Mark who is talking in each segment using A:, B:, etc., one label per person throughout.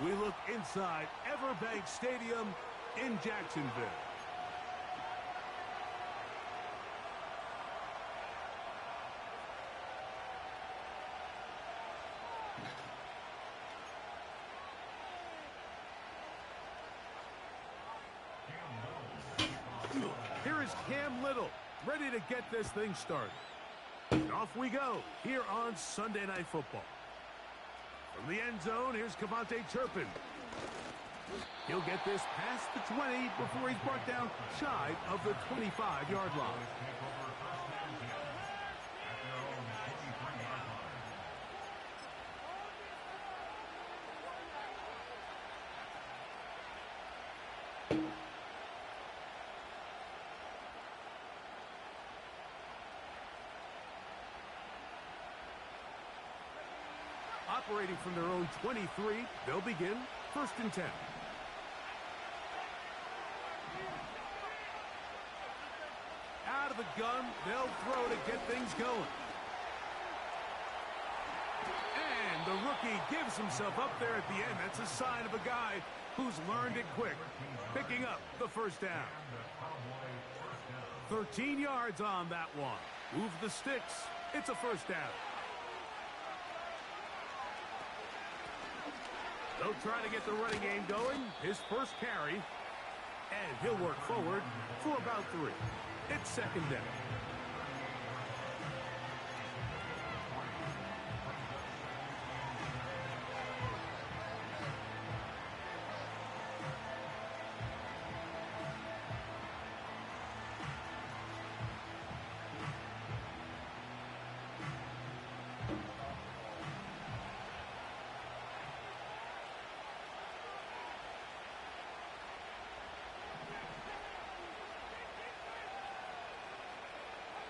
A: We look inside Everbank Stadium in Jacksonville. Here is Cam Little, ready to get this thing started. And off we go here on Sunday Night Football. From the end zone, here's Cavante Turpin. He'll get this past the 20 before he's brought down shy of the 25-yard line. Operating from their own 23, they'll begin 1st and 10. Out of the gun, they'll throw to get things going. And the rookie gives himself up there at the end. That's a sign of a guy who's learned it quick, picking up the 1st down. 13 yards on that one. Move the sticks. It's a 1st down. They'll try to get the running game going. His 1st carry. And he'll work forward for about 3. It's 2nd down.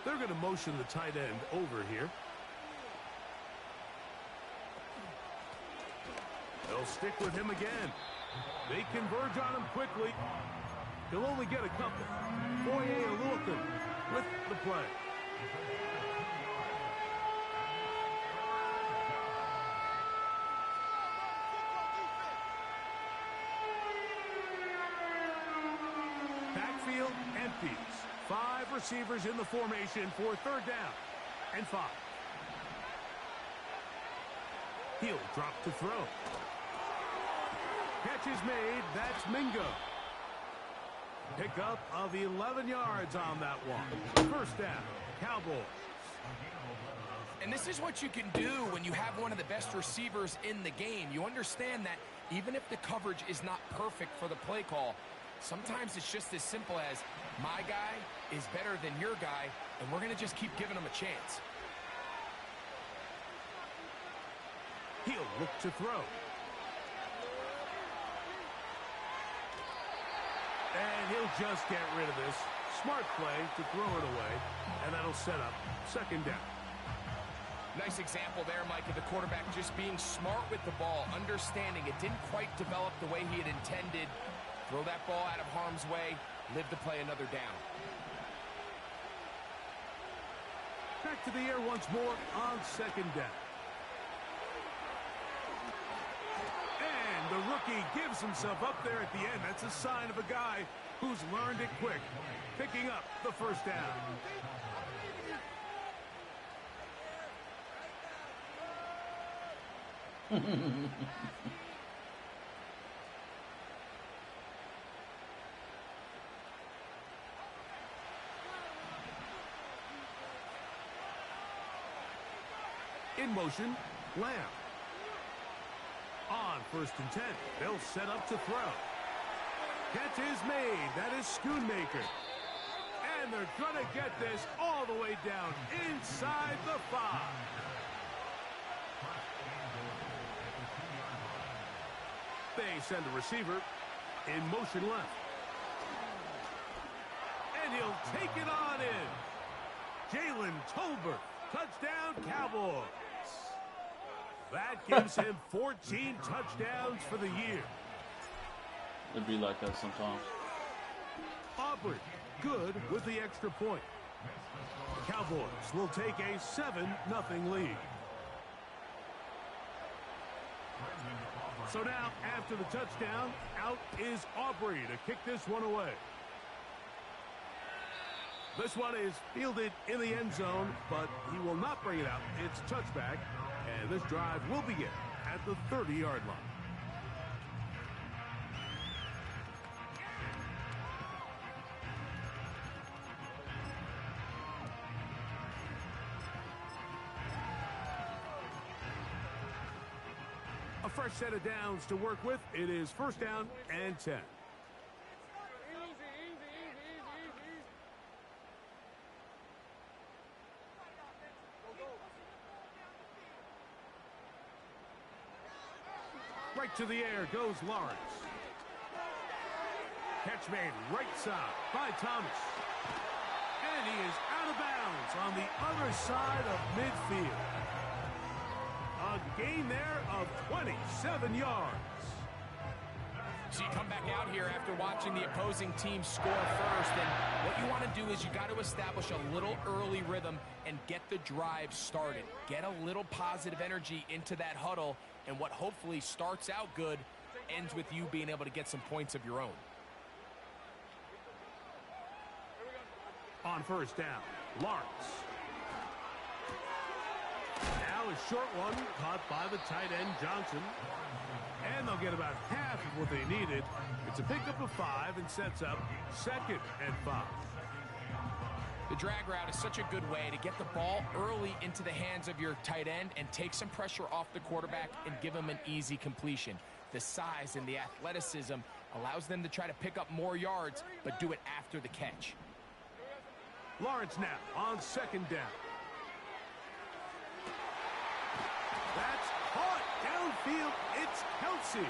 A: They're going to motion the tight end over here. They'll stick with him again. They converge on him quickly. He'll only get a couple. Boye Aluakun with the play. Backfield empties. 5 receivers in the formation for 3rd down and 5. He'll drop to throw. Catch is made. That's Mingo. Pickup of 11 yards on that one. 1st down, Cowboys.
B: And this is what you can do when you have one of the best receivers in the game. You understand that even if the coverage is not perfect for the play call, sometimes it's just as simple as my guy is better than your guy, and we're going to just keep giving him a chance.
A: He'll look to throw. And he'll just get rid of this. Smart play to throw it away, and that'll set up 2nd down.
B: Nice example there, Mike, of the quarterback just being smart with the ball, understanding it didn't quite develop the way he had intended. Throw that ball out of harm's way, live to play another down.
A: Back to the air once more on 2nd down. And the rookie gives himself up there at the end. That's a sign of a guy who's learned it quick, picking up the 1st down. In motion, Lamb. On 1st and 10, they'll set up to throw. Catch is made. That is Schoonmaker. And they're going to get this all the way down inside the 5. They send the receiver in motion left. And he'll take it on in. Jalen Tolbert, touchdown Cowboys. That gives him 14 touchdowns for the year.
C: It'd be like that sometimes.
A: Aubrey, good with the extra point. Cowboys will take a 7-0 lead. So now, after the touchdown, out is Aubrey to kick this one away. This one is fielded in the end zone, but he will not bring it out. It's a touchback, and this drive will begin at the 30-yard line. A fresh set of downs to work with. It is first down and 10. Right to the air goes Lawrence. Catch made right side by Thomas. And he is out of bounds on the other side of midfield. A gain there of 27 yards.
B: So you come back out here after watching the opposing team score first, and what you want to do is you got to establish a little early rhythm and get the drive started. Get a little positive energy into that huddle, and what hopefully starts out good ends with you being able to get some points of your own.
A: On first down, Lawrence. Now a short one caught by the tight end Johnson. And they'll get about half of what they needed. It's a pickup of 5 and sets up 2nd and 5.
B: The drag route is such a good way to get the ball early into the hands of your tight end and take some pressure off the quarterback and give him an easy completion. The size and the athleticism allows them to try to pick up more yards, but do it after the catch.
A: Lawrence now on 2nd down. That's caught downfield. It's Kelsey.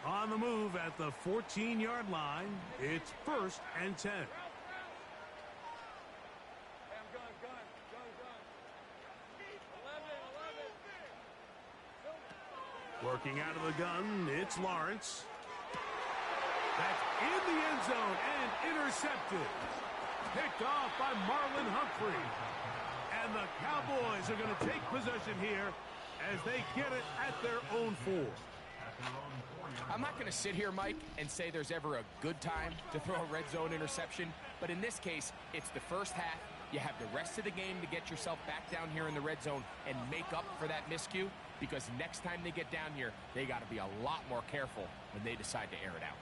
A: On the move at the 14-yard line, it's 1st and 10. Working out of the gun, it's Lawrence. That's in the end zone and intercepted. Picked off by Marlon Humphrey. And the Cowboys are going to take possession here as they get it at their own 4.
B: I'm not going to sit here, Mike, and say there's ever a good time to throw a red zone interception. But in this case, it's the first half. You have the rest of the game to get yourself back down here in the red zone and make up for that miscue. Because next time they get down here, they got to be a lot more careful when they decide to air it out.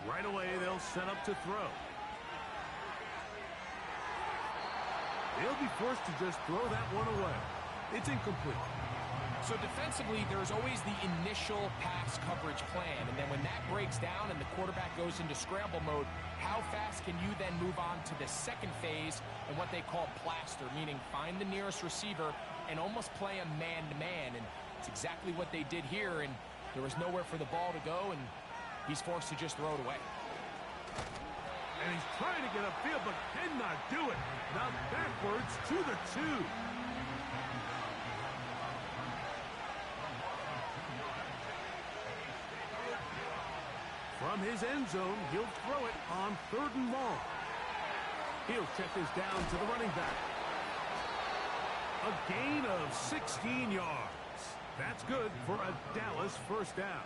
A: Right away, they'll set up to throw. They'll be forced to just throw that one away. It's incomplete.
B: So defensively, there's always the initial pass coverage plan. And then when that breaks down and the quarterback goes into scramble mode, how fast can you then move on to the second phase and what they call plaster, meaning find the nearest receiver and almost play a man-to-man. And it's exactly what they did here. And there was nowhere for the ball to go, and he's forced to just throw it away.
A: And he's trying to get upfield, but cannot do it. Now backwards to the 2. From his end zone, he'll throw it on 3rd and long. He'll check this down to the running back. A gain of 16 yards. That's good for a Dallas first down.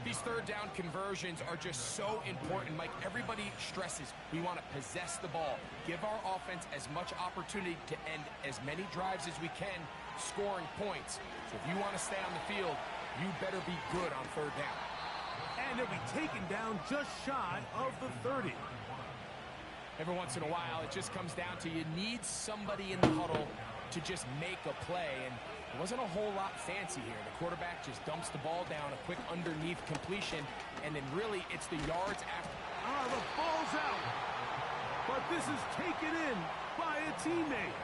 B: These 3rd down conversions are just so important, Mike. Everybody stresses we want to possess the ball, give our offense as much opportunity to end as many drives as we can, scoring points. So if you want to stay on the field, you better be good on 3rd down.
A: And they'll be taken down just shy of the 30.
B: Every once in a while, it just comes down to you need somebody in the huddle to just make a play. And it wasn't a whole lot fancy here. The quarterback just dumps the ball down, a quick underneath completion, and then really it's the yards after.
A: The ball's out. But this is taken in by a teammate.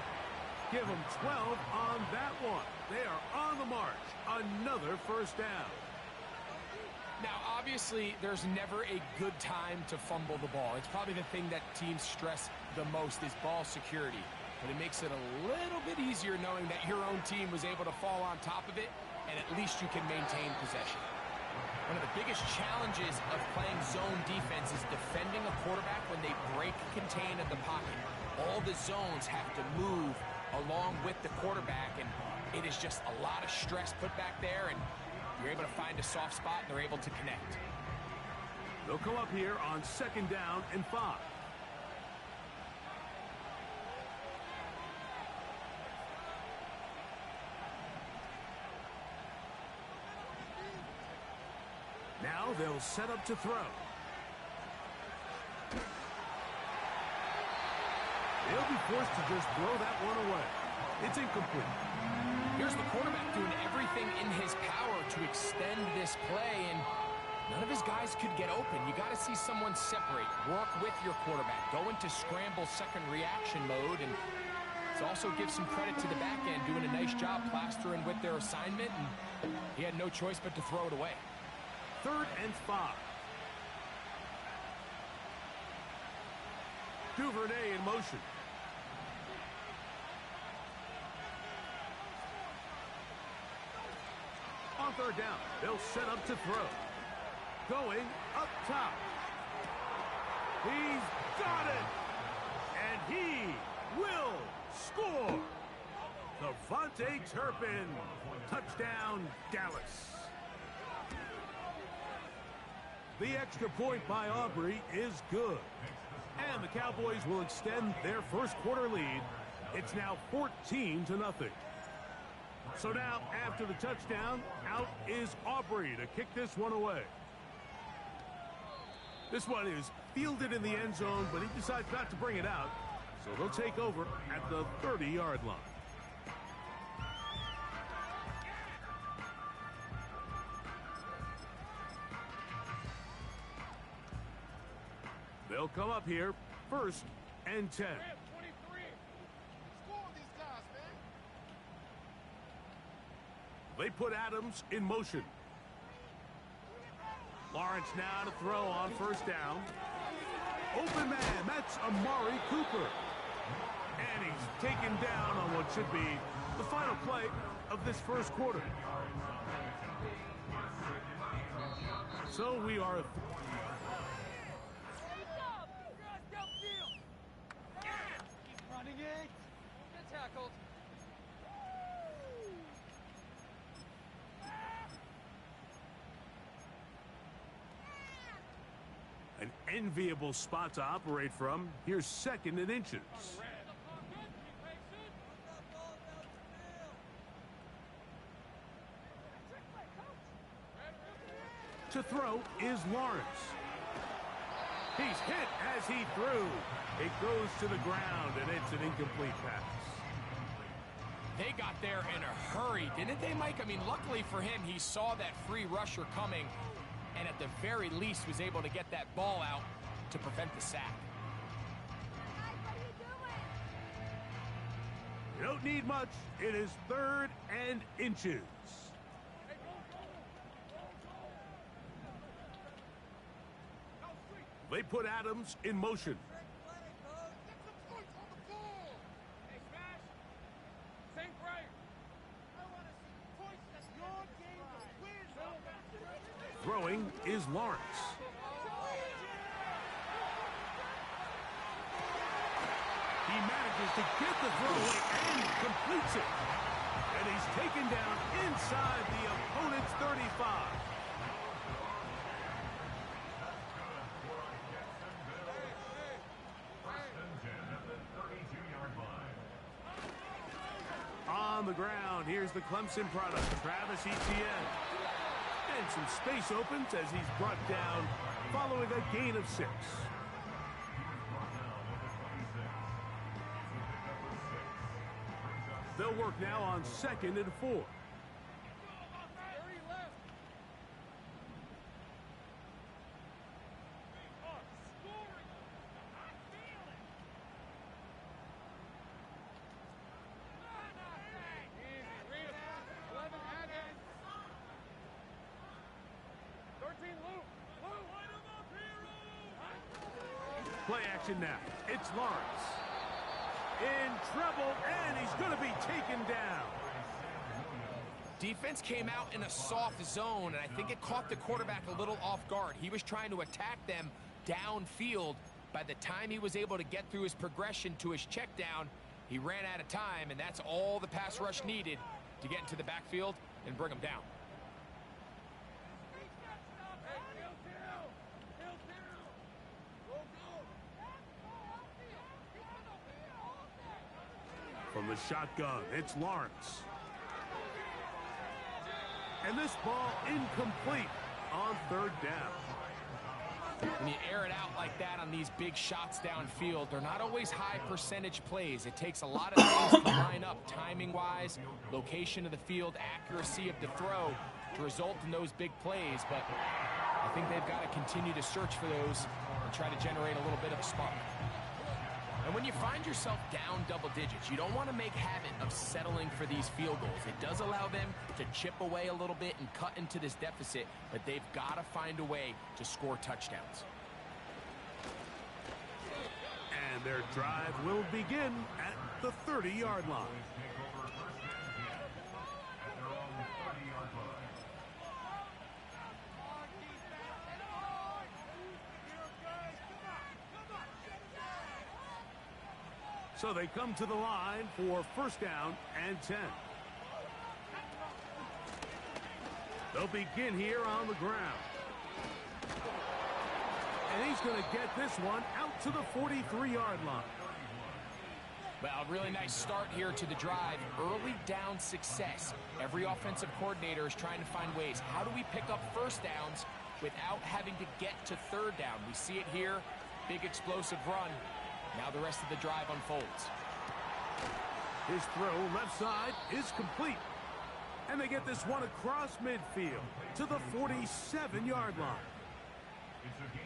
A: Give them 12 on that one. They are on the march. Another first down.
B: Now, obviously, there's never a good time to fumble the ball. It's probably the thing that teams stress the most is ball security. But it makes it a little bit easier knowing that your own team was able to fall on top of it, and at least you can maintain possession. One of the biggest challenges of playing zone defense is defending a quarterback when they break contain in the pocket. All the zones have to move along with the quarterback, and it is just a lot of stress put back there, and you're able to find a soft spot, and they're able to connect.
A: They'll come up here on 2nd down and 5. Now they'll set up to throw. They'll be forced to just throw that one away. It's incomplete.
B: Here's the quarterback doing everything in his power to extend this play, and none of his guys could get open. You got to see someone separate, work with your quarterback, go into scramble second reaction mode, and it also gives some credit to the back end doing a nice job plastering with their assignment, and he had no choice but to throw it away.
A: 3rd and 5. Duvernay in motion. On 3rd down, they'll set up to throw. Going up top. He's got it! And he will score! Devontae Turpin. Touchdown, Dallas. The extra point by Aubrey is good. And the Cowboys will extend their first quarter lead. It's now 14-0. So now, after the touchdown, out is Aubrey to kick this one away. This one is fielded in the end zone, but he decides not to bring it out. So they'll take over at the 30-yard line. They'll come up here, 1st and 10. They put Adams in motion. Lawrence now to throw on 1st down. Open man, that's Amari Cooper. And he's taken down on what should be the final play of this first quarter. So we are... An enviable spot to operate from. Here's 2nd and inches. To throw is Lawrence. He's hit as he threw. It goes to the ground, and it's an incomplete pass.
B: They got there in a hurry, didn't they, Mike? I mean, luckily for him, he saw that free rusher coming, and at the very least was able to get that ball out to prevent the sack.
A: You don't need much. It is 3rd and inches. They put Adams in motion. Throwing is Lawrence. He manages to get the throw away and completes it. And he's taken down inside the opponent's 35. On the ground, here's the Clemson product, Travis Etienne. And some space opens as he's brought down following a gain of 6. They'll work now on 2nd and 4. Play action now. It's Lawrence. In trouble, and he's going to be taken down.
B: Defense came out in a soft zone, and I think it caught the quarterback a little off guard. He was trying to attack them downfield. By the time he was able to get through his progression to his check down, he ran out of time, and that's all the pass rush needed to get into the backfield and bring him down.
A: From the shotgun, it's Lawrence. And this ball incomplete on third down.
B: When you air it out like that on these big shots downfield, they're not always high percentage plays. It takes a lot of things to line up timing-wise, location of the field, accuracy of the throw to result in those big plays. But I think they've got to continue to search for those and try to generate a little bit of a spark. And when you find yourself down double digits, you don't want to make habit of settling for these field goals. It does allow them to chip away a little bit and cut into this deficit, but they've got to find a way to score touchdowns.
A: And their drive will begin at the 30-yard line. So they come to the line for first down and 10. They'll begin here on the ground. And he's going to get this one out to the 43-yard line.
B: Well, really nice start here to the drive. Early down success. Every offensive coordinator is trying to find ways. How do we pick up first downs without having to get to third down? We see it here. Big explosive run. Now the rest of the drive unfolds.
A: His throw left side is complete. And they get this one across midfield to the 47-yard line.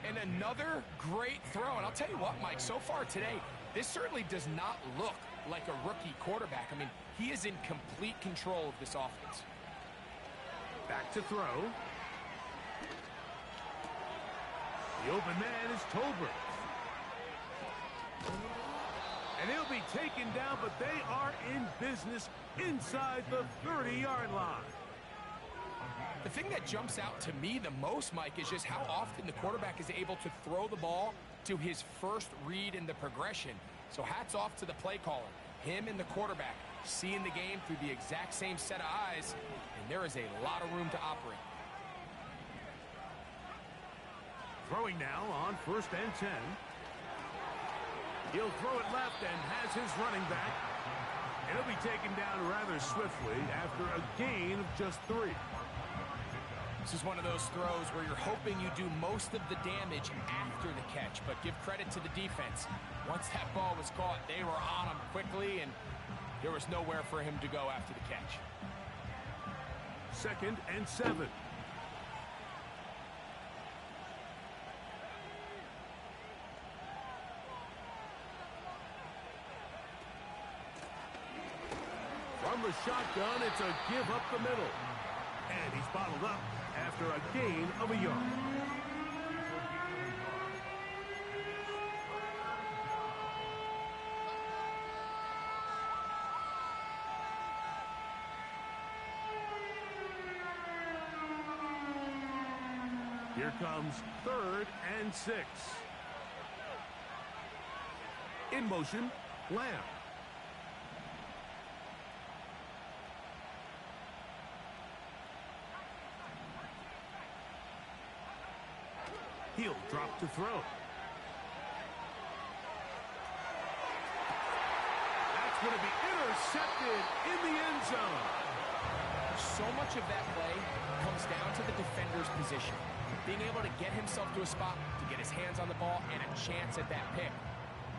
B: And another great throw. And I'll tell you what, Mike, so far today, this certainly does not look like a rookie quarterback. I mean, he is in complete control of this offense.
A: Back to throw. The open man is Tolbert. And he'll be taken down, but they are in business inside the 30-yard line.
B: The thing that jumps out to me the most, Mike, is just how often the quarterback is able to throw the ball to his first read in the progression. So hats off to the play caller. Him and the quarterback seeing the game through the exact same set of eyes, and there is a lot of room to operate.
A: Throwing now on first and 10. He'll throw it left and has his running back. It'll be taken down rather swiftly after a gain of just 3.
B: This is one of those throws where you're hoping you do most of the damage after the catch, but give credit to the defense. Once that ball was caught, they were on him quickly, and there was nowhere for him to go after the catch.
A: Second and 7. From the shotgun, it's a give up the middle. And he's bottled up after a gain of a yard. Here comes third and 6. In motion, Lamb. He'll drop to throw. That's going to be intercepted in the end zone.
B: So much of that play comes down to the defender's position. Being able to get himself to a spot, to get his hands on the ball, and a chance at that pick.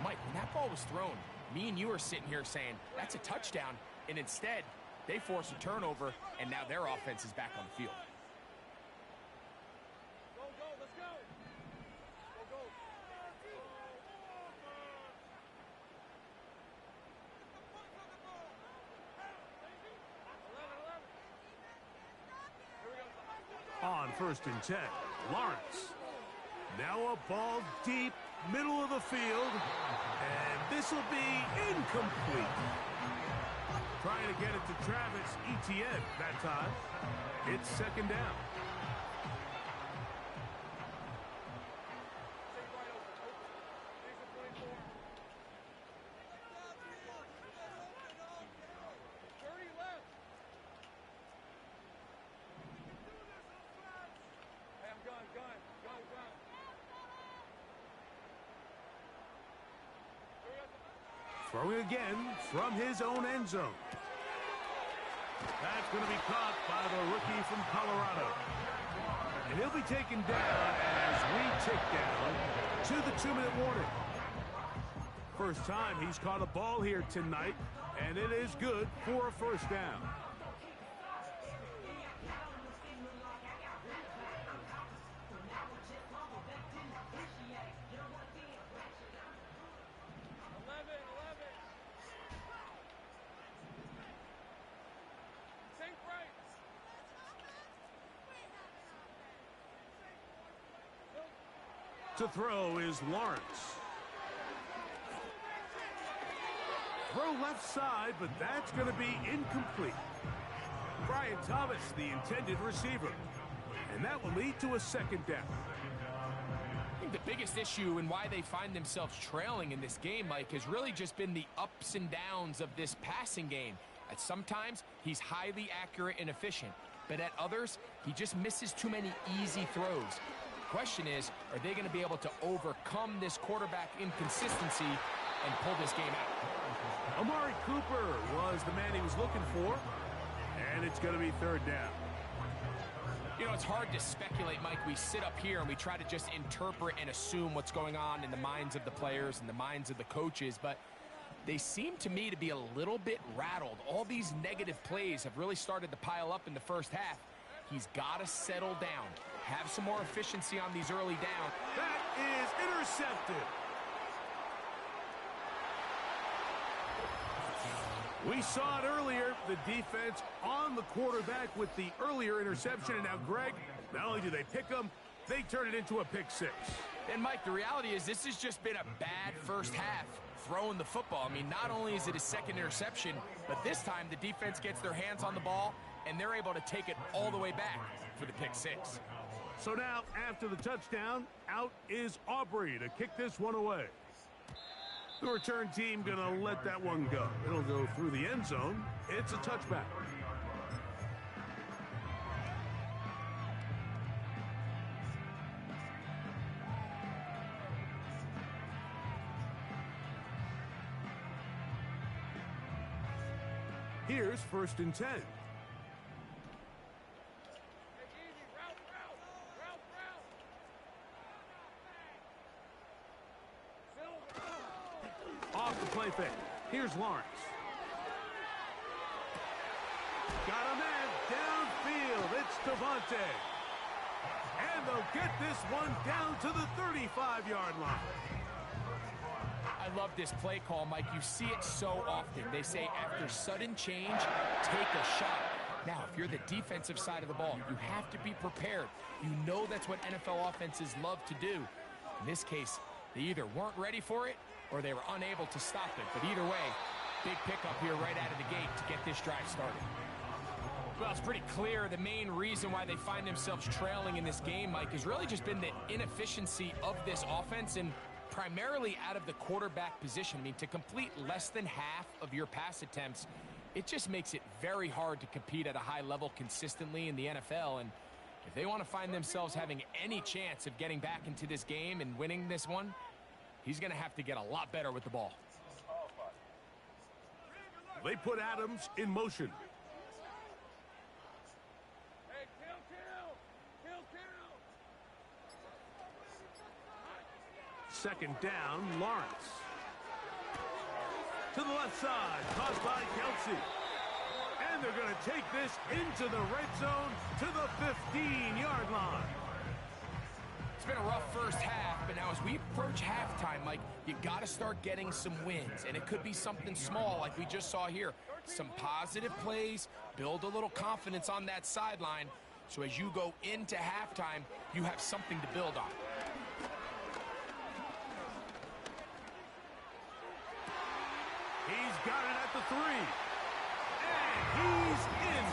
B: Mike, when that ball was thrown, me and you are sitting here saying, that's a touchdown. And instead, they force a turnover, and now their offense is back on the field.
A: On first and 10, Lawrence. Now a ball deep middle of the field, and this will be incomplete. Trying to get it to Travis Etienne that time. It's second down. Throwing again from his own end zone. That's going to be caught by the rookie from Colorado. And he'll be taken down as we tick down to the 2-minute warning. First time he's caught a ball here tonight, and it is good for a first down. To throw is Lawrence. Throw left side, but that's going to be incomplete. Brian Thomas, the intended receiver. And that will lead to a second down.
B: I think the biggest issue and why they find themselves trailing in this game, Mike, has really just been the ups and downs of this passing game. At sometimes, he's highly accurate and efficient. But at others, he just misses too many easy throws. Question is, are they going to be able to overcome this quarterback inconsistency and pull this game out?
A: Amari Cooper was the man he was looking for, and it's going to be third down.
B: You know, it's hard to speculate, Mike. We sit up here and we try to just interpret and assume what's going on in the minds of the players and the minds of the coaches, but they seem to me to be a little bit rattled. All these negative plays have really started to pile up in the first half. He's got to settle down. Have some more efficiency on these early downs.
A: That is intercepted. We saw it earlier, the defense on the quarterback with the earlier interception. And now, Greg, not only do they pick him, they turn it into a pick six.
B: And, Mike, the reality is this has just been a bad first half throwing the football. I mean, not only is it a second interception, but this time the defense gets their hands on the ball, and they're able to take it all the way back for the pick six.
A: So now, after the touchdown, out is Aubrey to kick this one away. The return team going to let that one go. It'll go through the end zone. It's a touchback. Here's 1st and 10. Off the play fake. Here's Lawrence. Got a man downfield. It's Devontae. And they'll get this one down to the 35-yard line.
B: I love this play call, Mike. You see it so often. They say after sudden change, take a shot. Now, if you're the defensive side of the ball, you have to be prepared. You know that's what NFL offenses love to do. In this case, they either weren't ready for it or they were unable to stop it. But either way, big pickup here right out of the gate to get this drive started. Well, it's pretty clear the main reason why they find themselves trailing in this game, Mike, has really just been the inefficiency of this offense and primarily out of the quarterback position. I mean, to complete less than half of your pass attempts, it just makes it very hard to compete at a high level consistently in the NFL. And if they want to find themselves having any chance of getting back into this game and winning this one, he's going to have to get a lot better with the ball.
A: They put Adams in motion. Second down, Lawrence. To the left side, caused by Kelsey. And they're going to take this into the red zone to the 15-yard line.
B: It's been a rough first half, but now as we approach halftime, Mike, you got to start getting some wins. And it could be something small like we just saw here. Some positive plays, build a little confidence on that sideline. So as you go into halftime, you have something to build on.
A: got it at the 3. And he's in.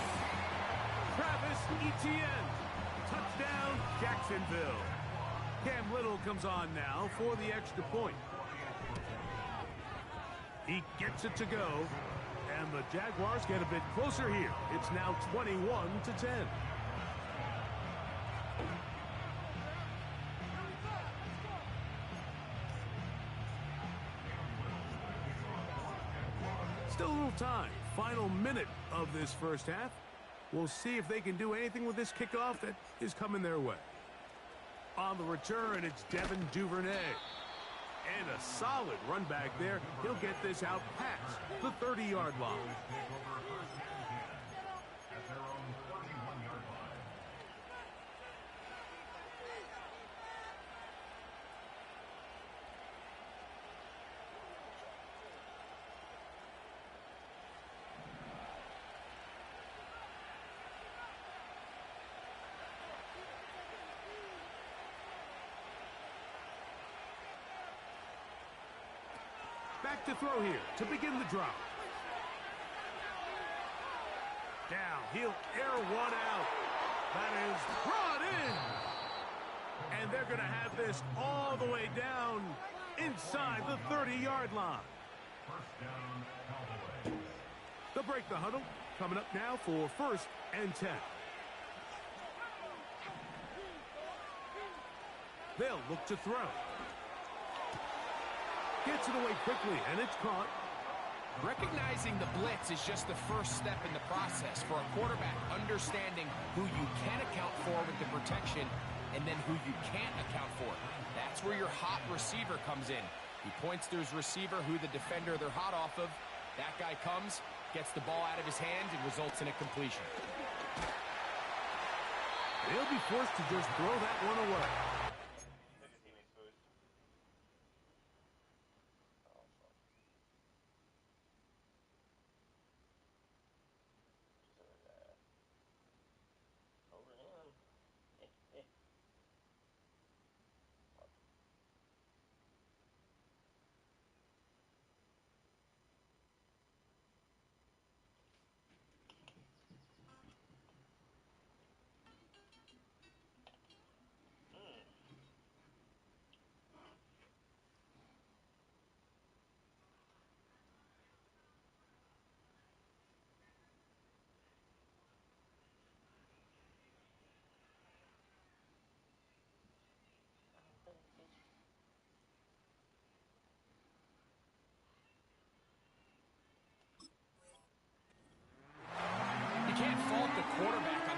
A: Travis Etienne. Touchdown, Jacksonville. Cam Little comes on now for the extra point. He gets it to go. And the Jaguars get a bit closer here. It's now 21-10. Still a little time. Final minute of this first half. We'll see if they can do anything with this kickoff that is coming their way. On the return, it's Devin Duvernay. And a solid run back there. He'll get this out past the 30-yard line. Back to throw here to begin the drop. Down, he'll air one out. That is brought in. And they're going to have this all the way down inside the 30-yard line. They'll break the huddle. Coming up now for 1st and 10. They'll look to throw. Gets it away quickly, and it's caught.
B: Recognizing the blitz is just the first step in the process for a quarterback understanding who you can account for with the protection and then who you can't account for. That's where your hot receiver comes in. He points to his receiver, who the defender they're hot off of. That guy comes, gets the ball out of his hands, and results in a completion.
A: They'll be forced to just throw that one away.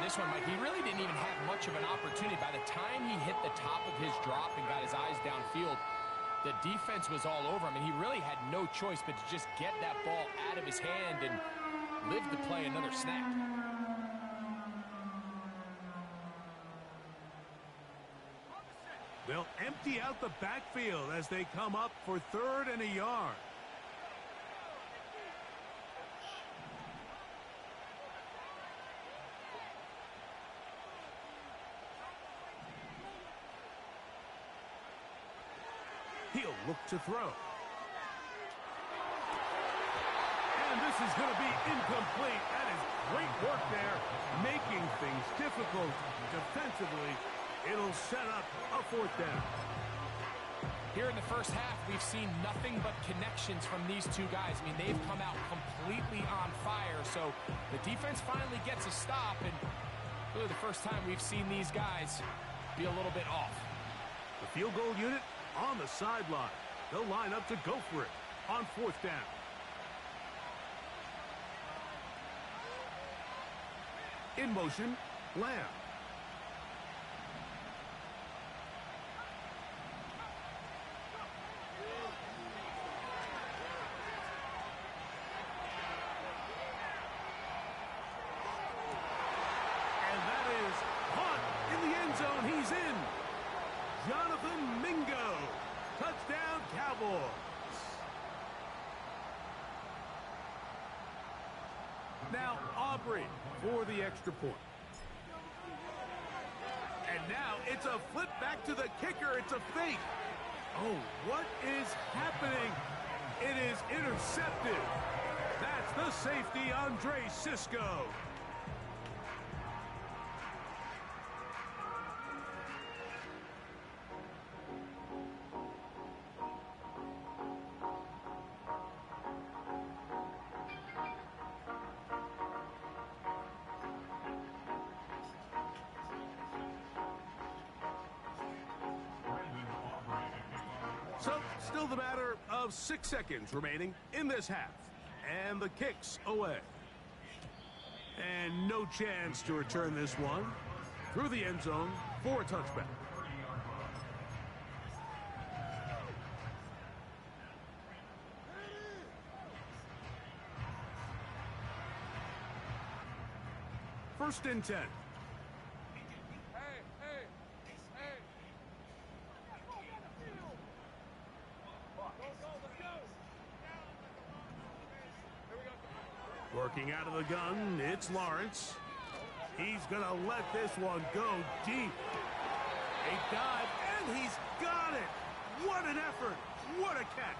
B: This one, Mike, he really didn't even have much of an opportunity. By the time he hit the top of his drop and got his eyes downfield, the defense was all over him, and he really had no choice but to just get that ball out of his hand and live to play another snap.
A: They'll empty out the backfield as they come up for 3rd and a yard. He'll look to throw. And this is going to be incomplete. That is great work there, making things difficult defensively. It'll set up a 4th down.
B: Here in the first half, we've seen nothing but connections from these two guys. I mean, they've come out completely on fire. So the defense finally gets a stop, and really the first time we've seen these guys be a little bit off.
A: The field goal unit on the sideline. They'll line up to go for it on 4th down. In motion, Lamb. And that is caught in the end zone. He's in. Jonathan Mingo. Touchdown, Cowboys. Now Aubrey for the extra point. And now it's a flip back to the kicker. It's a fake. Oh, what is happening? It is intercepted. That's the safety, Andre Sisco. So, still the matter of 6 seconds remaining in this half. And the kick's away. And no chance to return this one through the end zone for a touchback. First and 10. Working out of the gun, it's Lawrence. He's going to let this one go deep. A dive, and he's got it. What an effort. What a catch.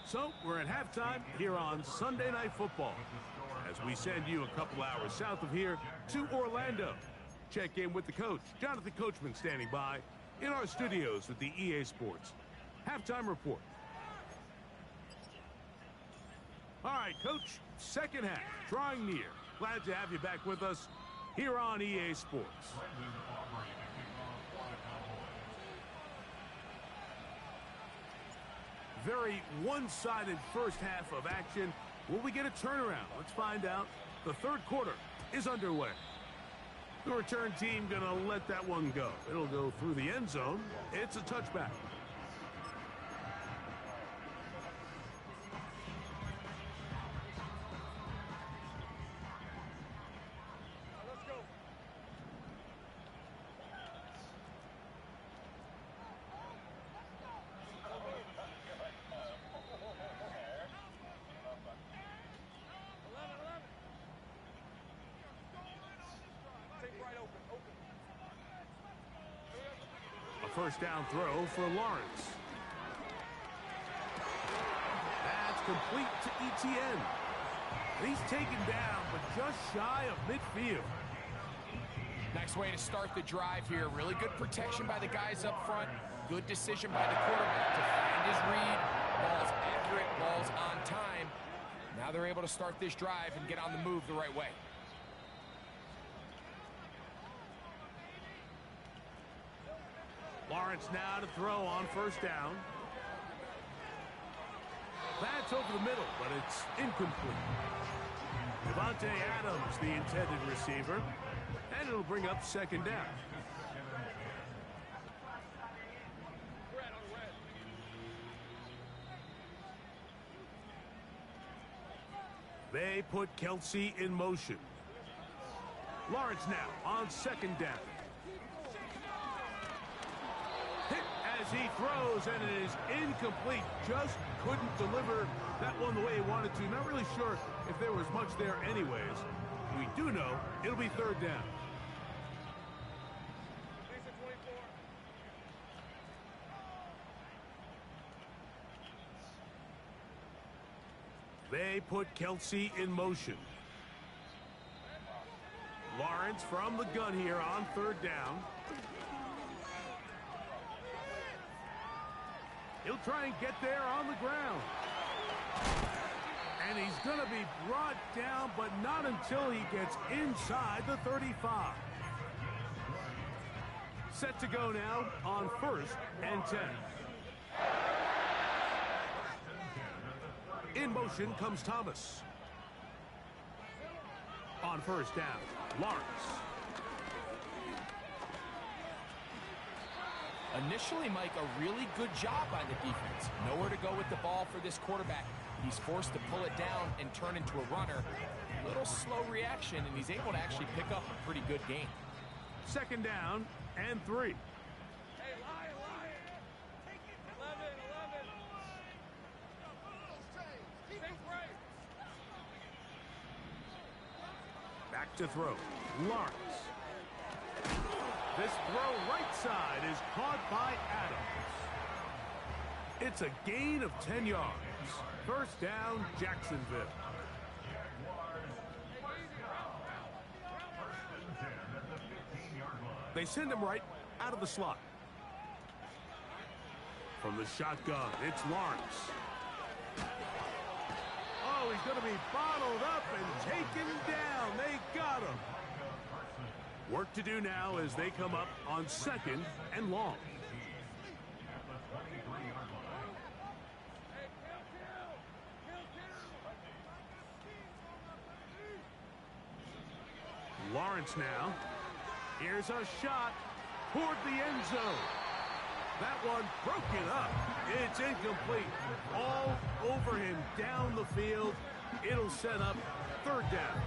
A: So, we're at halftime here on Sunday Night Football, as we send you a couple hours south of here to Orlando. Check in with the coach, Jonathan Coachman, standing by in our studios with the EA Sports Halftime Report. All right, Coach, second half, drawing near. Glad to have you back with us here on EA Sports. Very one-sided first half of action. Will we get a turnaround? Let's find out. The third quarter is underway. The return team going to let that one go. It'll go through the end zone. It's a touchback. First down throw for Lawrence. That's complete to Etienne. He's taken down, but just shy of midfield.
B: Nice way to start the drive here. Really good protection by the guys up front. Good decision by the quarterback to find his read. Ball's accurate, ball's on time. Now they're able to start this drive and get on the move the right way.
A: Lawrence now to throw on first down. That's over the middle, but it's incomplete. Devontae Adams, the intended receiver, and it'll bring up second down. They put Kelsey in motion. Lawrence now on second down. Hit as he throws, and it is incomplete. Just couldn't deliver that one the way he wanted to. Not really sure if there was much there anyways. We do know it'll be third down. They put Kelsey in motion. Lawrence from the gun here on third down. He'll try and get there on the ground. And he's going to be brought down, but not until he gets inside the 35. Set to go now on first and 10. In motion comes Thomas. On first down, Lawrence.
B: Initially, Mike, a really good job by the defense. Nowhere to go with the ball for this quarterback. He's forced to pull it down and turn into a runner. Little slow reaction, and he's able to actually pick up a pretty good gain.
A: Second down and 3. Back to throw. Lawrence. This throw right side is caught by Adams. It's a gain of 10 yards. First down, Jacksonville. They send him right out of the slot. From the shotgun, it's Lawrence. Oh, he's going to be bottled up and taken down. They got him. Work to do now as they come up on 2nd and long. Lawrence now. Here's a shot toward the end zone. That one broken up. It's incomplete. All over him down the field. It'll set up 3rd down.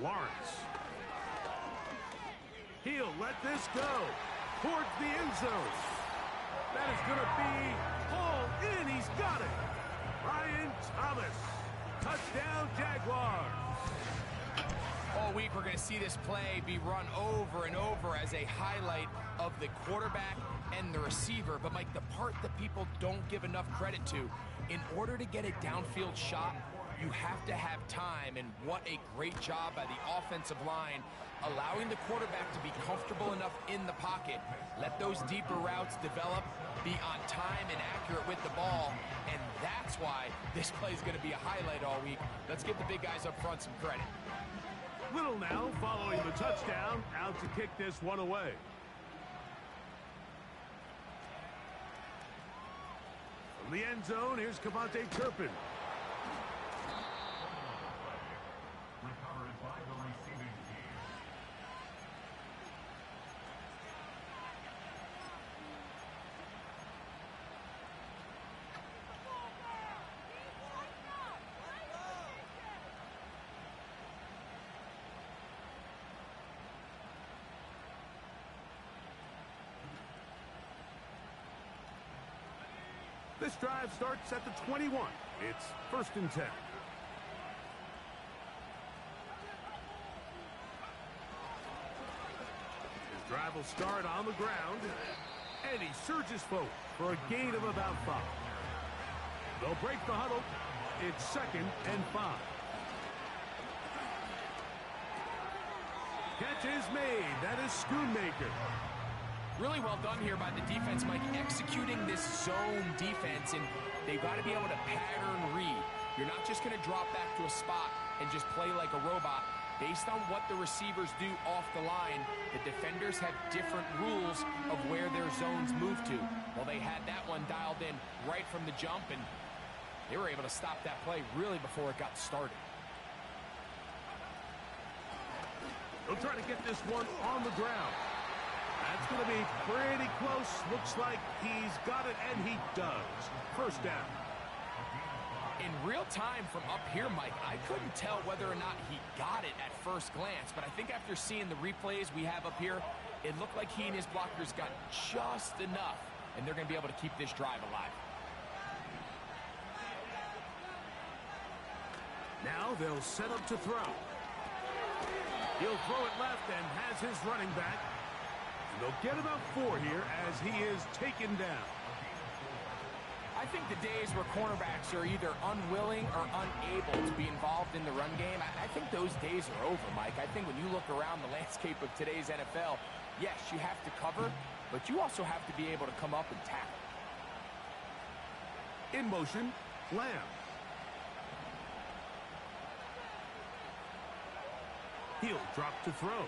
A: Lawrence. He'll let this go towards the end zone. That is going to be hauled in. He's got it. Ryan Thomas. Touchdown, Jaguars.
B: All week we're going to see this play be run over and over as a highlight of the quarterback and the receiver. But, Mike, the part that people don't give enough credit to, in order to get a downfield shot, you have to have time, and what a great job by the offensive line, allowing the quarterback to be comfortable enough in the pocket, let those deeper routes develop, be on time and accurate with the ball, and that's why this play is going to be a highlight all week. Let's give the big guys up front some credit.
A: Little now following the touchdown, out to kick this one away. From the end zone, here's Cavante Turpin. This drive starts at the 21. It's 1st and 10. His drive will start on the ground, and he surges forward for a gain of about 5. They'll break the huddle. It's 2nd and 5. Catch is made. That is Schoonmaker.
B: Really well done here by the defense, Mike, executing this zone defense, and they've got to be able to pattern read. You're not just going to drop back to a spot and just play like a robot. Based on what the receivers do off the line, the defenders have different rules of where their zones move to. Well, they had that one dialed in right from the jump, and they were able to stop that play really before it got started.
A: They'll try to get this one on the ground. That's going to be pretty close. Looks like he's got it, and he does. 1st down.
B: In real time from up here, Mike, I couldn't tell whether or not he got it at first glance, but I think after seeing the replays we have up here, it looked like he and his blockers got just enough, and they're going to be able to keep this drive alive.
A: Now they'll set up to throw. He'll throw it left and has his running back. And they'll get about 4 here as he is taken down.
B: I think the days where cornerbacks are either unwilling or unable to be involved in the run game, I think those days are over, Mike. I think when you look around the landscape of today's NFL, yes, you have to cover, but you also have to be able to come up and tackle.
A: In motion, Lamb. He'll drop to throw.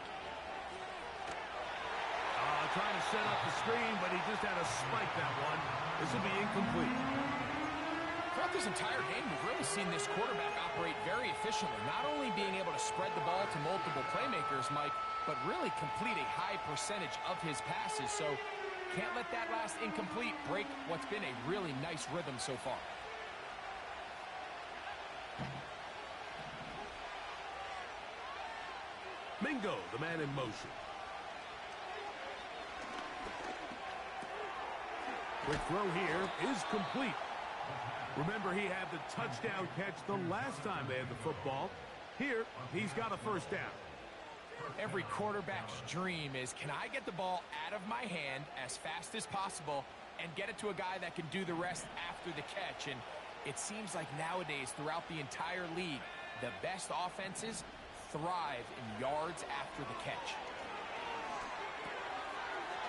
A: Trying to set up the screen, but he just had to spike that one. This will be incomplete.
B: Throughout this entire game, we've really seen this quarterback operate very efficiently, not only being able to spread the ball to multiple playmakers, Mike, but really complete a high percentage of his passes. So can't let that last incomplete break what's been a really nice rhythm so far.
A: Mingo, the man in motion. Quick throw here is complete. Remember, he had the touchdown catch the last time they had the football. Here, he's got a first down.
B: Every quarterback's dream is, can I get the ball out of my hand as fast as possible and get it to a guy that can do the rest after the catch? And it seems like nowadays, throughout the entire league, the best offenses thrive in yards after the catch.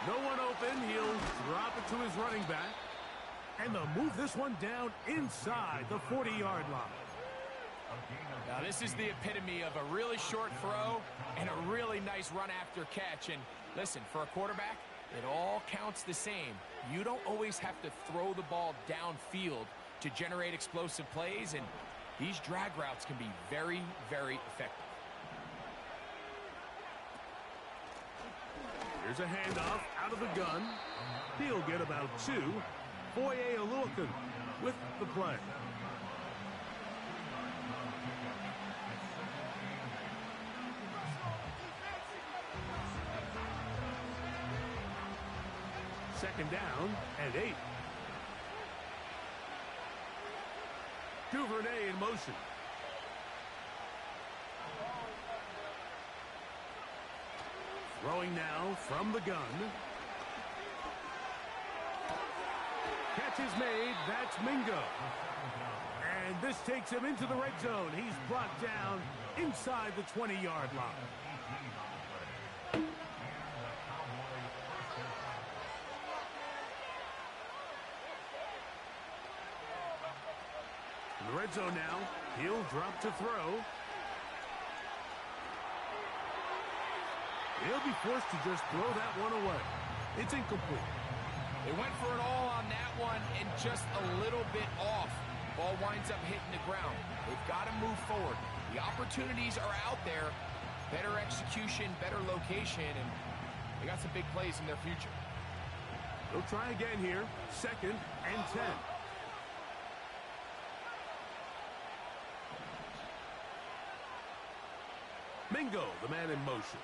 A: No one open. He'll drop it to his running back. And they'll move this one down inside the 40-yard line.
B: Now, this is the epitome of a really short throw and a really nice run after catch. And listen, for a quarterback, it all counts the same. You don't always have to throw the ball downfield to generate explosive plays, and these drag routes can be very, very effective.
A: Here's a handoff out of the gun. He'll get about 2. Foye Aluakun with the play. Second down and 8. Duvernay in motion. Throwing now from the gun. Catch is made. That's Mingo. And this takes him into the red zone. He's brought down inside the 20-yard line. In the red zone now. He'll drop to throw. He'll be forced to just throw that one away. It's incomplete.
B: They went for it all on that one and just a little bit off. Ball winds up hitting the ground. They've got to move forward. The opportunities are out there. Better execution, better location, and they got some big plays in their future.
A: They'll try again here. Second and 10. Mingo, the man in motion.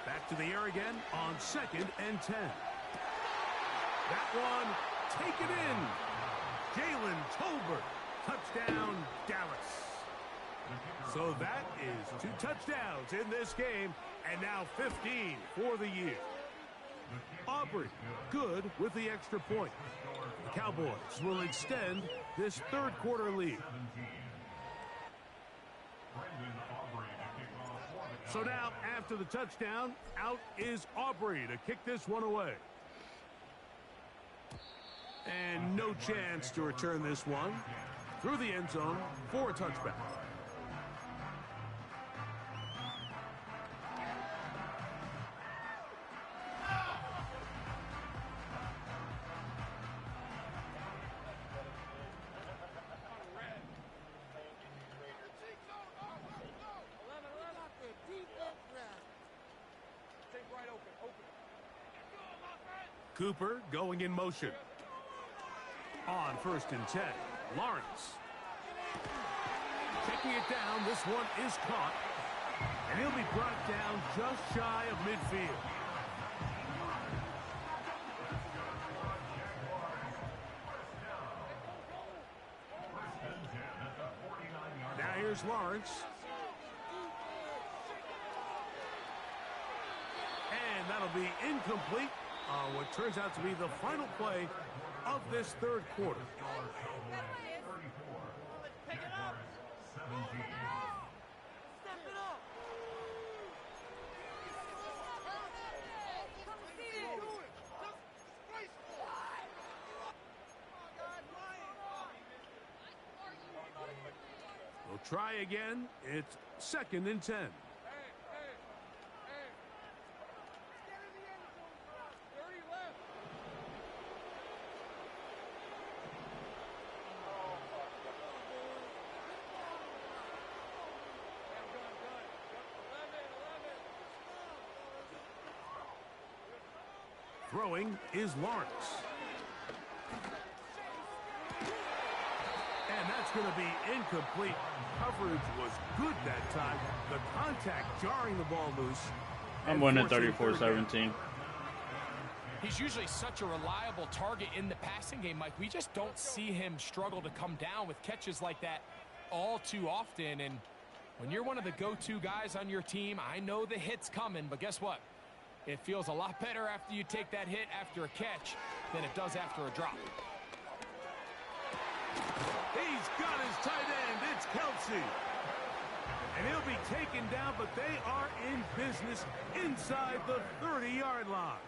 A: Back to the air again on second and 10. That one, take it in. Jalen Tolbert, touchdown, Dallas. So that is 2 touchdowns in this game, and now 15 for the year. Aubrey, good with the extra point. The Cowboys will extend this third quarter lead. So now, after the touchdown, out is Aubrey to kick this one away. And no chance to return this one through the end zone for a touchback. Cooper going in motion. On first and 10, Lawrence. Taking it down, this one is caught. And he'll be brought down just shy of midfield. Now here's Lawrence. And that'll be incomplete on what turns out to be the final play of this third quarter. We'll try again. It's second and 10. Throwing is Lawrence. And that's going to be incomplete. Coverage was good that time. The contact jarring the ball loose.
C: I'm winning 34-17.
B: He's usually such a reliable target in the passing game, Mike. We just don't see him struggle to come down with catches like that all too often. And when you're one of the go-to guys on your team, I know the hit's coming, but guess what? It feels a lot better after you take that hit after a catch than it does after a drop.
A: He's got his tight end. It's Kelsey. And he'll be taken down, but they are in business inside the 30-yard line.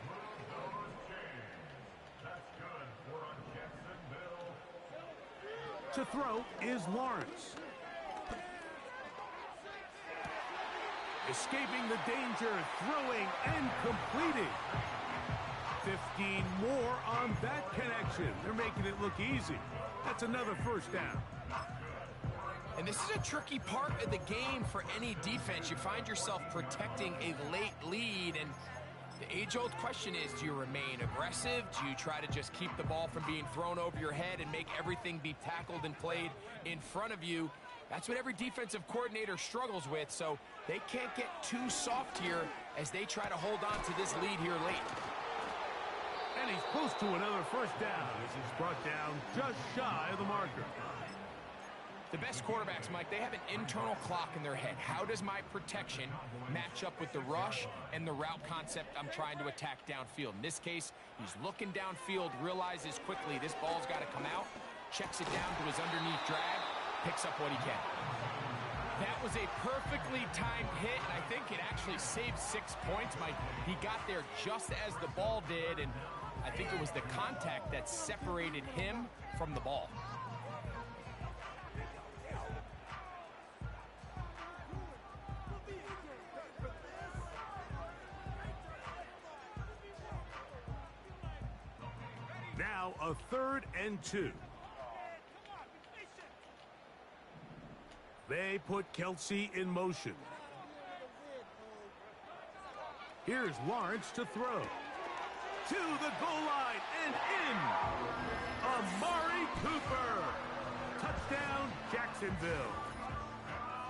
A: To throw is Lawrence. Escaping the danger, throwing and completing. 15 more on that connection. They're making it look easy. That's another first down.
B: And this is a tricky part of the game for any defense. You find yourself protecting a late lead, and the age-old question is, do you remain aggressive? Do you try to just keep the ball from being thrown over your head and make everything be tackled and played in front of you? That's what every defensive coordinator struggles with, so they can't get too soft here as they try to hold on to this lead here late.
A: And he's close to another first down as he's brought down just shy of the marker.
B: The best quarterbacks, Mike, they have an internal clock in their head. How does my protection match up with the rush and the route concept I'm trying to attack downfield? In this case, he's looking downfield, realizes quickly this ball's got to come out, checks it down to his underneath drag, picks up what he can. That was a perfectly timed hit, and I think it actually saved 6 points, Mike. He got there just as the ball did, and I think it was the contact that separated him from the ball.
A: Now a 3rd and 2. They put Kelsey in motion. Here's Lawrence to throw. To the goal line and in. Amari Cooper. Touchdown, Jacksonville.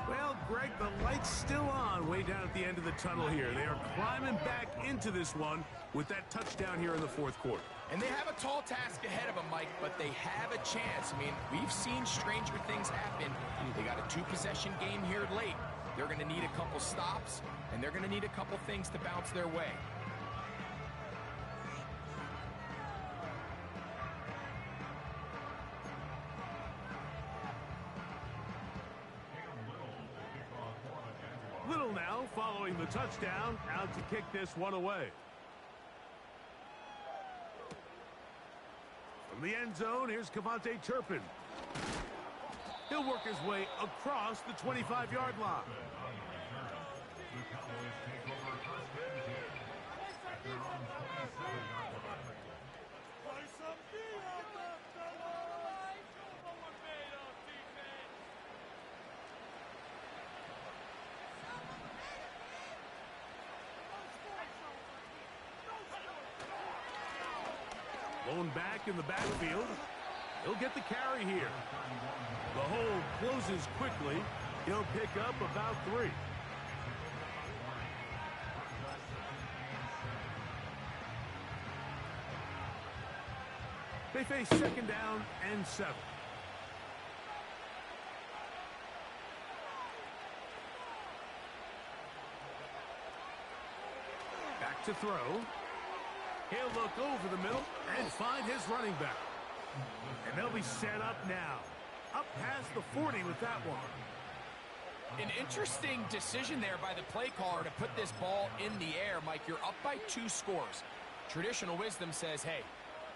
A: Well, Greg, the light's still on way down at the end of the tunnel here. They are climbing back into this one with that touchdown here in the 4th quarter.
B: And they have a tall task ahead of them, Mike, but they have a chance. I mean, we've seen stranger things happen. They got a 2-possession game here late. They're going to need a couple stops, and they're going to need a couple things to bounce their way.
A: Little now following the touchdown, out to kick this one away. From the end zone, here's Cavante Turpin. He'll work his way across the 25-yard line. Blown back in the backfield. He'll get the carry here. The hole closes quickly. He'll pick up about 3. They face 2nd down and 7. Back to throw. He'll look over the middle and find his running back. And they'll be set up now. Up past the 40 with that one.
B: An interesting decision there by the play caller to put this ball in the air. Mike, you're up by 2 scores. Traditional wisdom says, hey,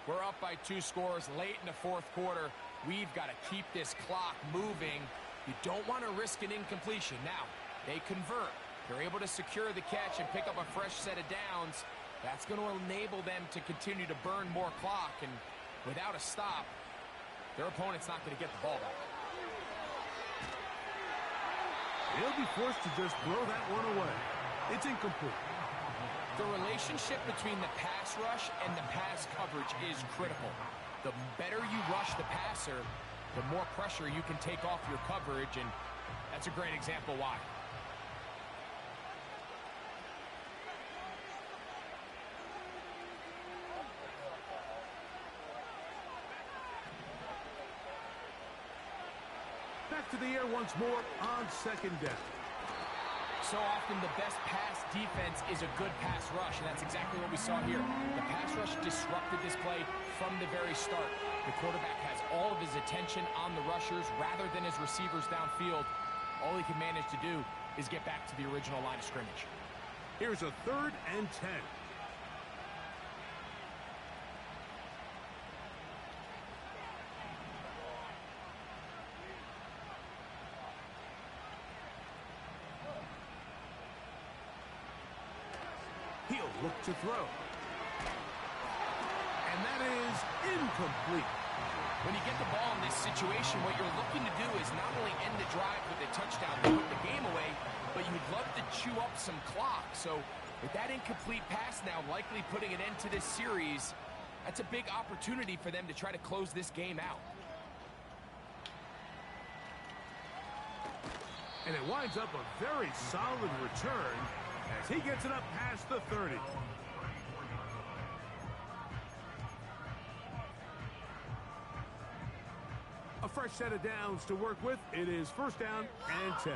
B: we're up by 2 scores late in the 4th quarter. We've got to keep this clock moving. You don't want to risk an incompletion. Now, they convert. They're able to secure the catch and pick up a fresh set of downs. That's going to enable them to continue to burn more clock, and without a stop, their opponent's not going to get the ball back.
A: He'll be forced to just throw that one away. It's incomplete.
B: The relationship between the pass rush and the pass coverage is critical. The better you rush the passer, the more pressure you can take off your coverage, and that's a great example why.
A: the air once more on second down.
B: So often the best pass defense is a good pass rush, and that's exactly what we saw here. The pass rush disrupted this play from the very start. The quarterback has all of his attention on the rushers rather than his receivers downfield. All he can manage to do is get back to the original line of scrimmage.
A: Here's a 3rd and 10. He'll look to throw. And that is incomplete.
B: When you get the ball in this situation, what you're looking to do is not only end the drive with a touchdown to put the game away, but you'd love to chew up some clock. So with that incomplete pass now likely putting an end to this series, that's a big opportunity for them to try to close this game out.
A: And it winds up a very solid return as he gets it up past the 30. A fresh set of downs to work with. It is 1st down and 10.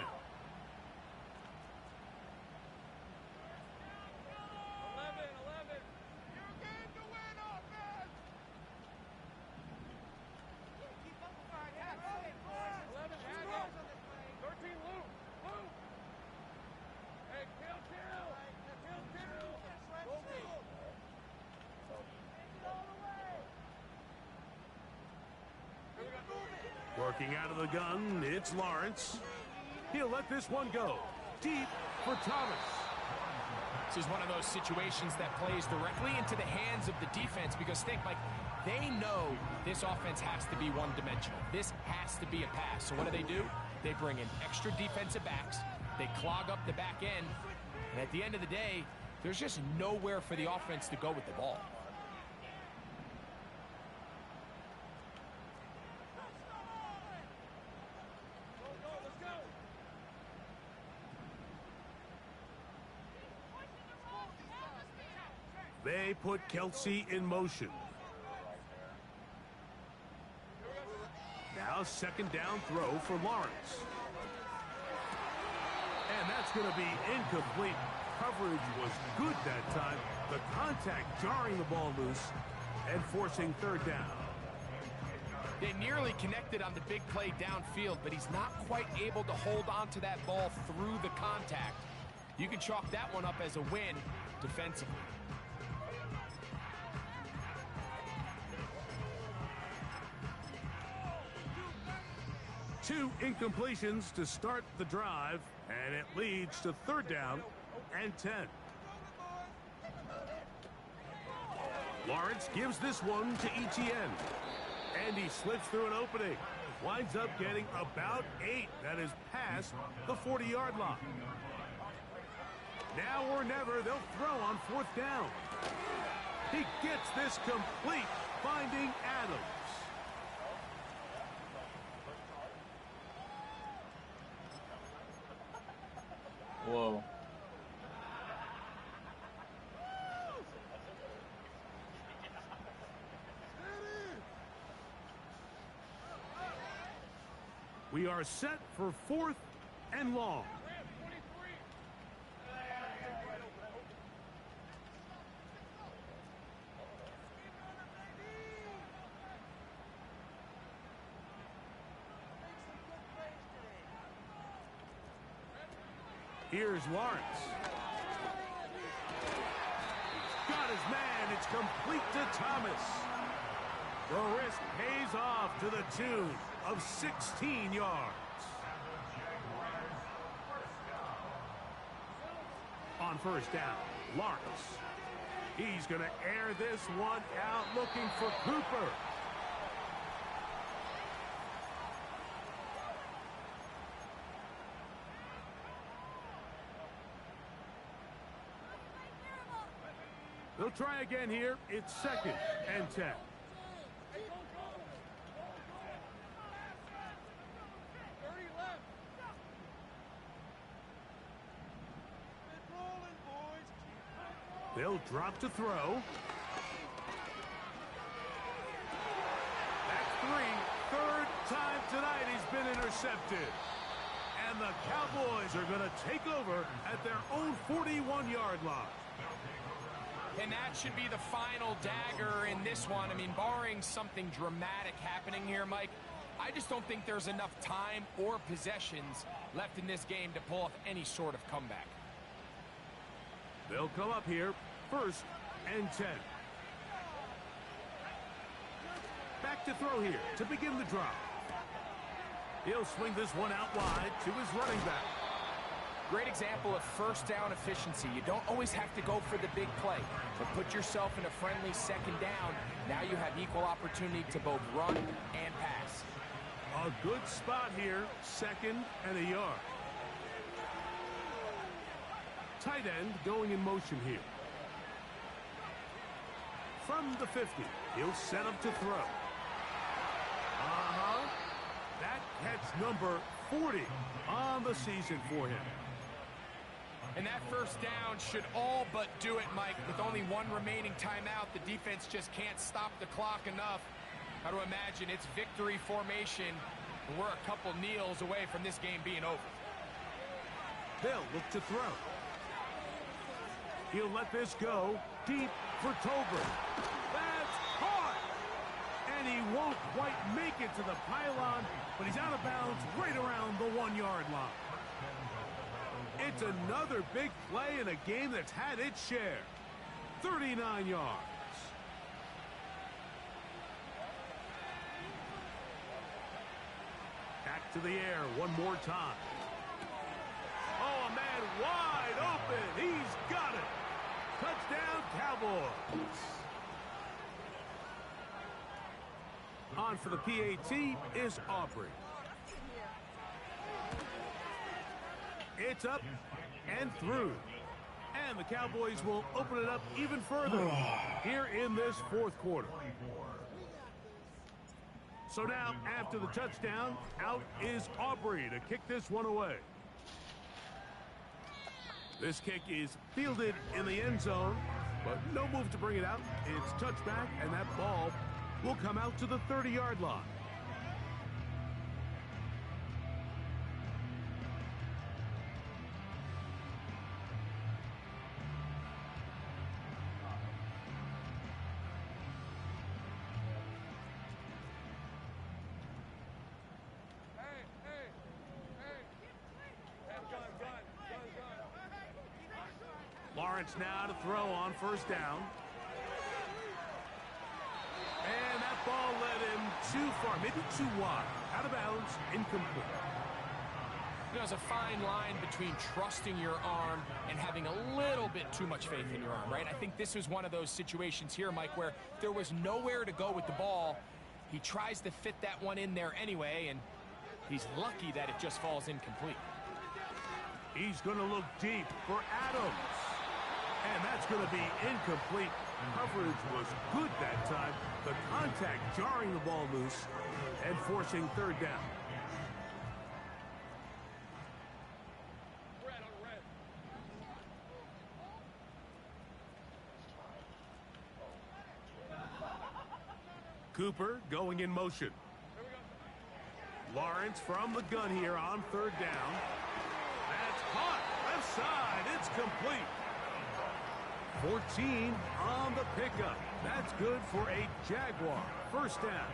A: Working out of the gun, it's Lawrence. He'll let this one go. Deep for Thomas.
B: This is one of those situations that plays directly into the hands of the defense because think, Mike, they know this offense has to be one-dimensional. This has to be a pass. So what do? They bring in extra defensive backs. They clog up the back end. And at the end of the day, there's just nowhere for the offense to go with the ball.
A: They put Kelsey in motion. Now 2nd down throw for Lawrence. And that's going to be incomplete. Coverage was good that time. The contact jarring the ball loose and forcing 3rd down.
B: They nearly connected on the big play downfield, but he's not quite able to hold on to that ball through the contact. You can chalk that one up as a win defensively.
A: 2 incompletions to start the drive, and it leads to 3rd down and 10. Lawrence gives this one to Etienne, and he slips through an opening. Winds up getting about 8. That is past the 40-yard line. Now or never, they'll throw on 4th down. He gets this complete, finding Adams.
C: Whoa.
A: We are set for 4th and long. Here's Lawrence. He's got his man. It's complete to Thomas. The risk pays off to the tune of 16 yards. On 1st down, Lawrence. He's going to air this one out, looking for Cooper. They'll try again here. It's 2nd and 10. They'll drop to throw. That's 3. 3rd time tonight. He's been intercepted. And the Cowboys are going to take over at their own 41-yard line.
B: And that should be the final dagger in this one. I mean, barring something dramatic happening here, Mike, I just don't think there's enough time or possessions left in this game to pull off any sort of comeback.
A: They'll come up here, 1st and 10. Back to throw here to begin the drive. He'll swing this one out wide to his running back.
B: Great example of first down efficiency. You don't always have to go for the big play, but put yourself in a friendly second down. Now you have equal opportunity to both run and pass.
A: A good spot here, 2nd and a yard. Tight end going in motion here. From the 50, he'll set up to throw. That catch number 40 on the season for him.
B: And that first down should all but do it, Mike. With only one remaining timeout, the defense just can't stop the clock enough. Got to imagine it's victory formation, and we're a couple kneels away from this game being over.
A: They'll look to throw. He'll let this go deep for Tolbert. That's caught! And he won't quite make it to the pylon, but he's out of bounds right around the 1-yard line. It's another big play in a game that's had its share. 39 yards. Back to the air one more time. Oh, a man wide open. He's got it. Touchdown, Cowboys. On for the PAT is Aubrey. It's up and through. And the Cowboys will open it up even further here in this 4th quarter. So now, after the touchdown, out is Aubrey to kick this one away. This kick is fielded in the end zone, but no move to bring it out. It's touchback, and that ball will come out to the 30-yard line. Lawrence now to throw on 1st down. And that ball led him too far, maybe too wide. Out of bounds, incomplete.
B: You know, there's a fine line between trusting your arm and having a little bit too much faith in your arm, right? I think this was one of those situations here, Mike, where there was nowhere to go with the ball. He tries to fit that one in there anyway, and he's lucky that it just falls incomplete.
A: He's going to look deep for Adams. And that's going to be incomplete. Coverage was good that time. The contact jarring the ball loose and forcing 3rd down. Cooper going in motion. Lawrence from the gun here on 3rd down. That's caught. Left side. It's complete. 14 on the pickup. That's good for a Jaguar. 1st down.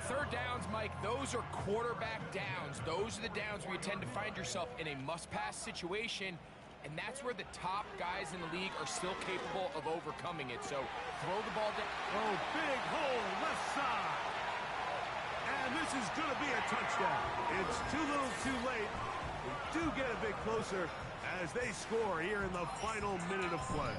B: 3rd downs, Mike, those are quarterback downs. Those are the downs where you tend to find yourself in a must-pass situation, and that's where the top guys in the league are still capable of overcoming it. So throw the ball down.
A: Oh, big hole left side. And this is going to be a touchdown. It's too little too late. We do get a bit closer as they score here in the final minute of play.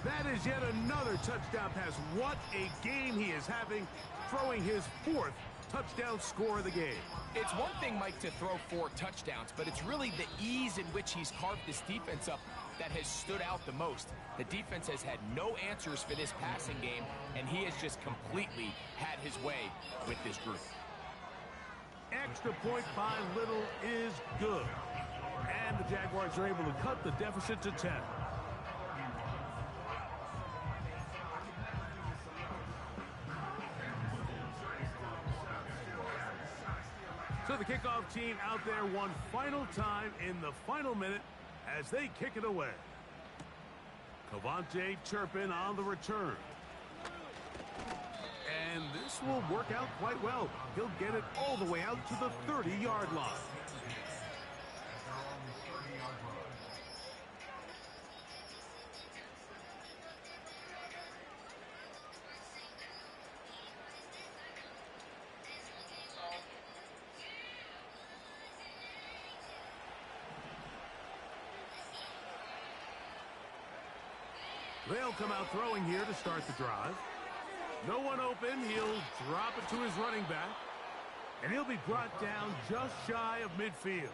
A: That is yet another touchdown pass. What a game he is having, throwing his 4th touchdown score of the game.
B: It's one thing, Mike, to throw 4 touchdowns, but it's really the ease in which he's carved this defense up that has stood out the most. The defense has had no answers for this passing game, and he has just completely had his way with this group.
A: Extra point by Little is good. And the Jaguars are able to cut the deficit to 10. So the kickoff team out there one final time in the final minute as they kick it away. Cavante Turpin on the return. And this will work out quite well. He'll get it all the way out to the 30-yard line. They'll come out throwing here to start the drive. No one open. He'll drop it to his running back. And he'll be brought down just shy of midfield.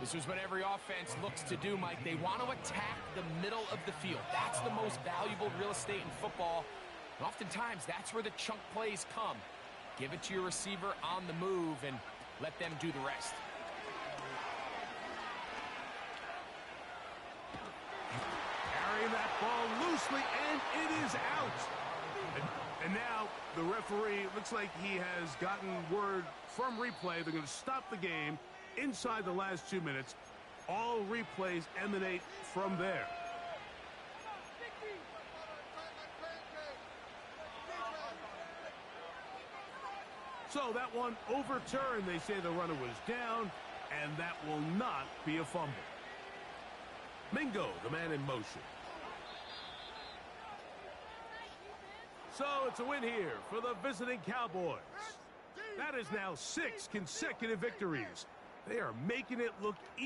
B: This is what every offense looks to do, Mike. They want to attack the middle of the field. That's the most valuable real estate in football. And oftentimes, that's where the chunk plays come. Give it to your receiver on the move and let them do the rest.
A: That ball loosely, and it is out. And now the referee, looks like he has gotten word from replay. They're going to stop the game inside the last 2 minutes. All replays emanate from there. So that one overturned. They say the runner was down, and that will not be a fumble. Mingo, the man in motion. So it's a win here for the visiting Cowboys. That is now 6 consecutive victories. They are making it look easy.